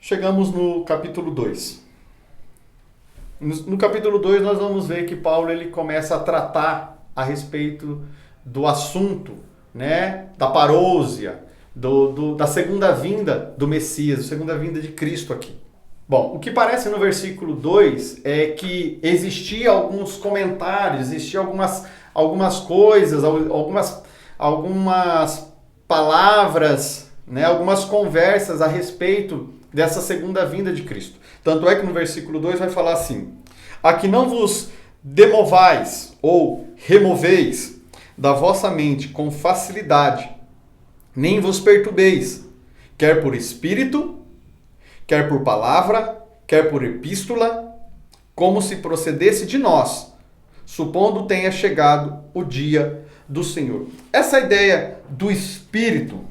Chegamos no capítulo 2. No capítulo 2 nós vamos ver que Paulo ele começa a tratar a respeito do assunto, né, da parousia, da segunda vinda do Messias, da segunda vinda de Cristo aqui. Bom, o que parece no versículo 2 é que existia alguns comentários, existia algumas coisas, algumas palavras, né, algumas conversas a respeito dessa segunda vinda de Cristo. Tanto é que no versículo 2 vai falar assim: a que não vos demovais ou removeis da vossa mente com facilidade, nem vos perturbeis, quer por espírito, quer por palavra, quer por epístola, como se procedesse de nós, supondo tenha chegado o dia do Senhor. Essa ideia do espírito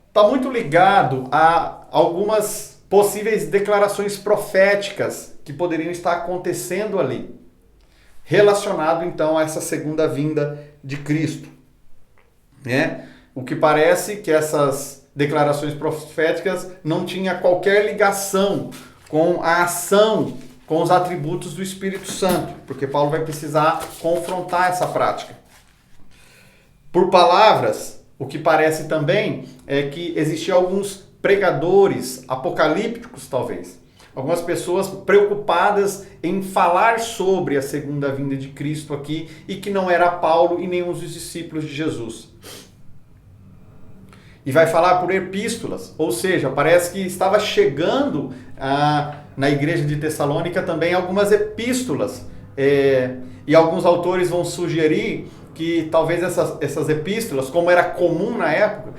está muito ligado a algumas possíveis declarações proféticas que poderiam estar acontecendo ali, relacionado então a essa segunda vinda de Cristo, né? O que parece que essas declarações proféticas não tinha qualquer ligação com a ação, com os atributos do Espírito Santo, porque Paulo vai precisar confrontar essa prática. Por palavras, o que parece também é que existiam alguns pregadores apocalípticos, talvez. Algumas pessoas preocupadas em falar sobre a segunda vinda de Cristo aqui e que não era Paulo e nenhum dos discípulos de Jesus. E vai falar por epístolas, ou seja, parece que estava chegando na igreja de Tessalônica também algumas epístolas. E alguns autores vão sugerir que talvez essas epístolas, como era comum na época,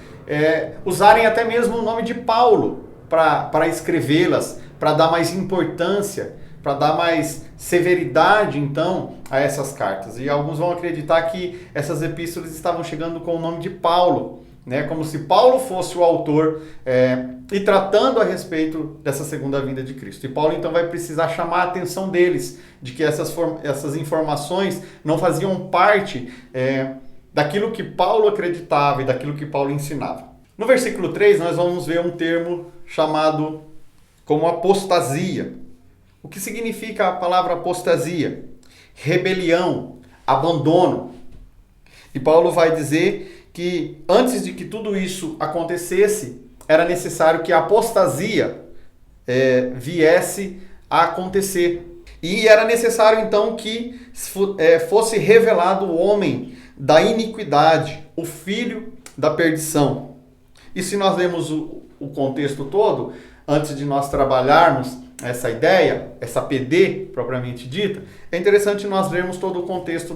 usarem até mesmo o nome de Paulo para escrevê-las, para dar mais importância, para dar mais severidade, então, a essas cartas. E alguns vão acreditar que essas epístolas estavam chegando com o nome de Paulo, né? Como se Paulo fosse o autor e tratando a respeito dessa segunda vinda de Cristo. E Paulo, então, vai precisar chamar a atenção deles, de que essas informações não faziam parte daquilo que Paulo acreditava e daquilo que Paulo ensinava. No versículo 3, nós vamos ver um termo chamado como apostasia. O que significa a palavra apostasia? Rebelião, abandono. E Paulo vai dizer que antes de que tudo isso acontecesse, era necessário que a apostasia viesse a acontecer. E era necessário então que fosse revelado o homem da iniquidade, o filho da perdição. E se nós lemos o contexto todo, antes de nós trabalharmos essa ideia, essa PD propriamente dita, é interessante nós lermos todo o contexto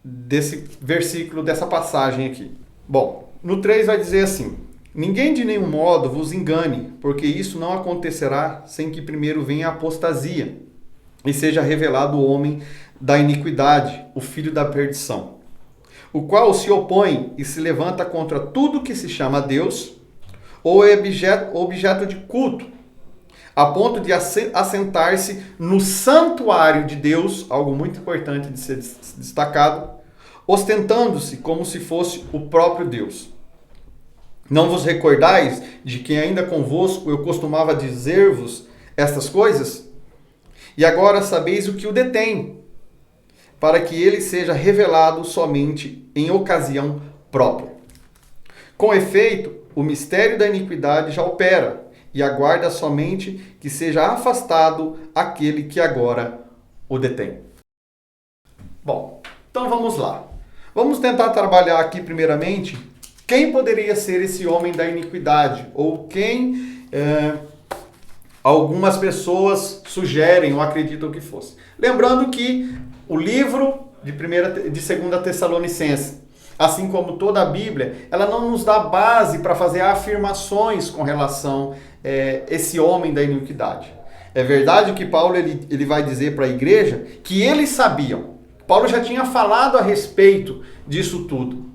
desse versículo, dessa passagem aqui. Bom, no 3 vai dizer assim: ninguém de nenhum modo vos engane, porque isso não acontecerá sem que primeiro venha a apostasia e seja revelado o homem da iniquidade, o filho da perdição, o qual se opõe e se levanta contra tudo que se chama Deus ou é objeto de culto, a ponto de assentar-se no santuário de Deus, algo muito importante de ser destacado, ostentando-se como se fosse o próprio Deus. Não vos recordais de que ainda convosco eu costumava dizer-vos estas coisas? E agora sabeis o que o detém, para que ele seja revelado somente em ocasião própria. Com efeito, o mistério da iniquidade já opera, e aguarda somente que seja afastado aquele que agora o detém. Bom, então vamos lá. Vamos tentar trabalhar aqui primeiramente quem poderia ser esse homem da iniquidade, ou quem algumas pessoas sugerem ou acreditam que fosse. Lembrando que o livro de 2 Tessalonicenses, assim como toda a Bíblia, ela não nos dá base para fazer afirmações com relação a esse homem da iniquidade. É verdade que Paulo ele vai dizer para a igreja que eles sabiam. Paulo já tinha falado a respeito disso tudo.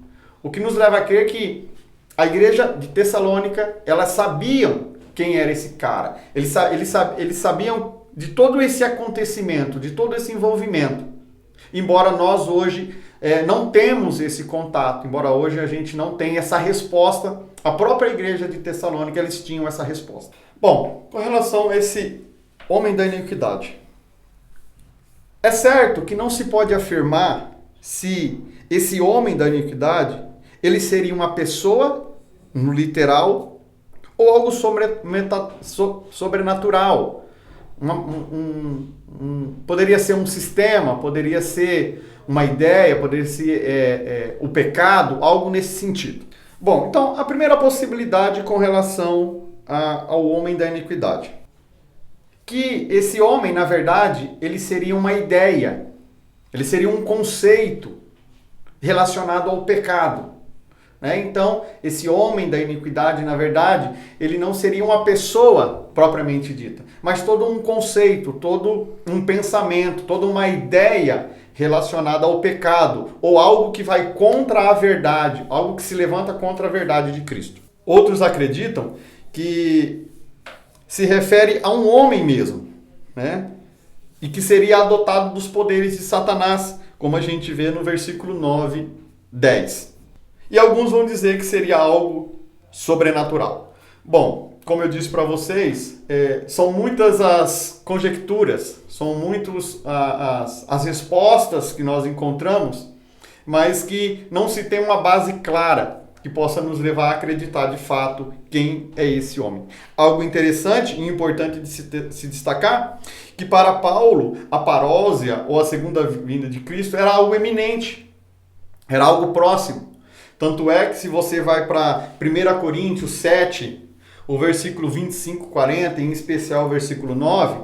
O que nos leva a crer que a igreja de Tessalônica, elas sabiam quem era esse cara. Eles sabiam de todo esse acontecimento, de todo esse envolvimento. Embora nós hoje não temos esse contato, embora hoje a gente não tenha essa resposta A própria igreja de Tessalônica, eles tinham essa resposta. Bom, com relação a esse homem da iniquidade, é certo que não se pode afirmar se esse homem da iniquidade, ele seria uma pessoa, no literal, ou algo sobrenatural. Poderia ser um sistema, poderia ser uma ideia, poderia ser o pecado, algo nesse sentido. Bom, então a primeira possibilidade com relação ao homem da iniquidade, que esse homem, na verdade, ele seria uma ideia, ele seria um conceito relacionado ao pecado. Então, esse homem da iniquidade, na verdade, ele não seria uma pessoa propriamente dita, mas todo um conceito, todo um pensamento, toda uma ideia relacionada ao pecado, ou algo que vai contra a verdade, algo que se levanta contra a verdade de Cristo. Outros acreditam que se refere a um homem mesmo, e que seria adotado dos poderes de Satanás, como a gente vê no versículo 9, 10. E alguns vão dizer que seria algo sobrenatural. Bom, como eu disse para vocês, são muitas as conjecturas, são muitas as respostas que nós encontramos, mas que não se tem uma base clara que possa nos levar a acreditar de fato quem é esse homem. Algo interessante e importante de se destacar, que para Paulo, a parousia ou a segunda vinda de Cristo era algo eminente, era algo próximo. Tanto é que se você vai para 1 Coríntios 7, o versículo 25, 40, em especial o versículo 9,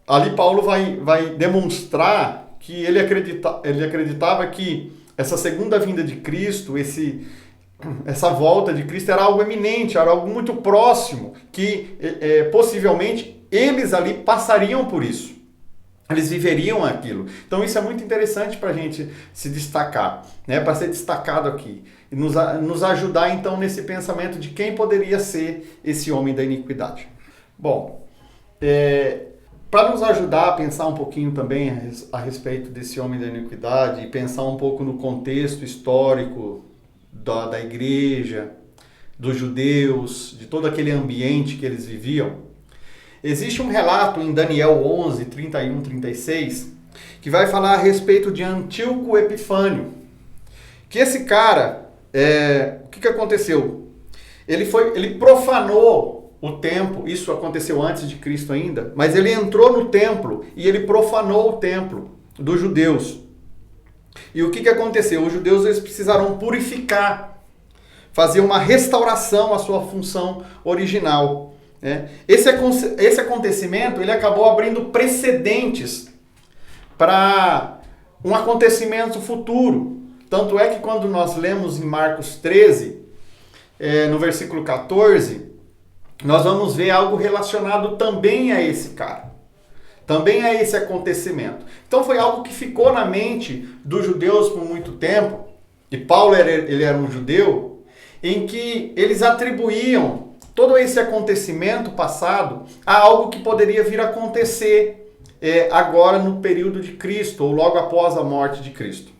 ali Paulo vai demonstrar que ele acreditava que essa segunda vinda de Cristo, essa volta de Cristo era algo eminente, era algo muito próximo, que possivelmente eles ali passariam por isso. Eles viveriam aquilo. Então isso é muito interessante para a gente se destacar, para ser destacado aqui. E nos ajudar então nesse pensamento de quem poderia ser esse homem da iniquidade. Bom, para nos ajudar a pensar um pouquinho também a respeito desse homem da iniquidade e pensar um pouco no contexto histórico da igreja, dos judeus, de todo aquele ambiente que eles viviam, existe um relato em Daniel 11, 31, 36, que vai falar a respeito de Antíoco Epifânio. Que esse cara, o que aconteceu? Ele profanou o templo, isso aconteceu antes de Cristo ainda, mas ele entrou no templo e ele profanou o templo dos judeus. E o que aconteceu? Os judeus eles precisaram purificar, fazer uma restauração à sua função original. Esse acontecimento ele acabou abrindo precedentes para um acontecimento futuro. Tanto é que quando nós lemos em Marcos 13, no versículo 14, nós vamos ver algo relacionado também a esse cara, também a esse acontecimento. Então foi algo que ficou na mente dos judeus por muito tempo, e Paulo ele era um judeu, em que eles atribuíam todo esse acontecimento passado a algo que poderia vir a acontecer agora no período de Cristo, ou logo após a morte de Cristo.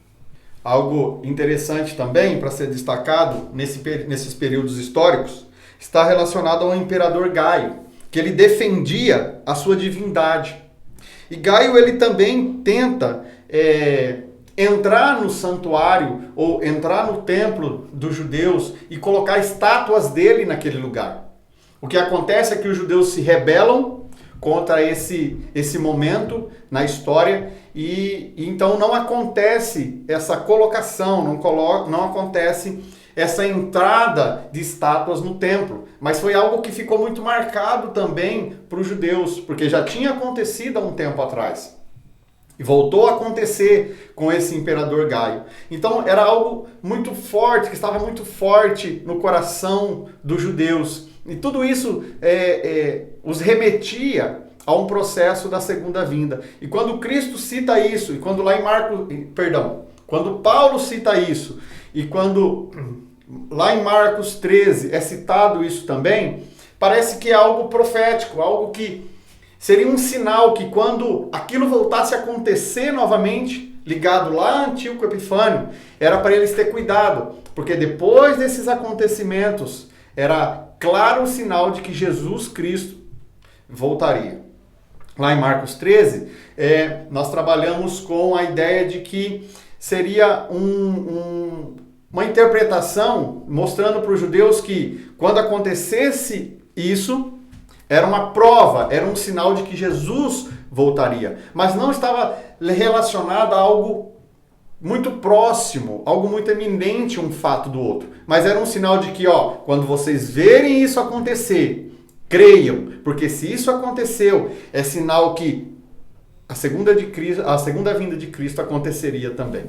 Algo interessante também para ser destacado nesses períodos históricos está relacionado ao imperador Gaio, que ele defendia a sua divindade. E Gaio ele também tenta entrar no santuário ou entrar no templo dos judeus e colocar estátuas dele naquele lugar. O que acontece é que os judeus se rebelam contra esse momento na história e então não acontece essa colocação, não acontece essa entrada de estátuas no templo. Mas foi algo que ficou muito marcado também para os judeus, porque já tinha acontecido há um tempo atrás. E voltou a acontecer com esse imperador Gaio. Então era algo muito forte, que estava muito forte no coração dos judeus. E tudo isso os remetia a um processo da segunda vinda. E quando Cristo cita isso, e quando quando Paulo cita isso, e quando lá em Marcos 13 é citado isso também, parece que é algo profético, algo que seria um sinal que quando aquilo voltasse a acontecer novamente, ligado lá a Antíoco Epifânio, era para eles ter cuidado, porque depois desses acontecimentos, era claro o sinal de que Jesus Cristo voltaria. Lá em Marcos 13, nós trabalhamos com a ideia de que seria uma interpretação mostrando para os judeus que quando acontecesse isso, era uma prova, era um sinal de que Jesus voltaria. Mas não estava relacionado a algo muito próximo, algo muito eminente um fato do outro. Mas era um sinal de que, quando vocês verem isso acontecer, creiam, porque se isso aconteceu, é sinal que a segunda vinda de Cristo aconteceria também.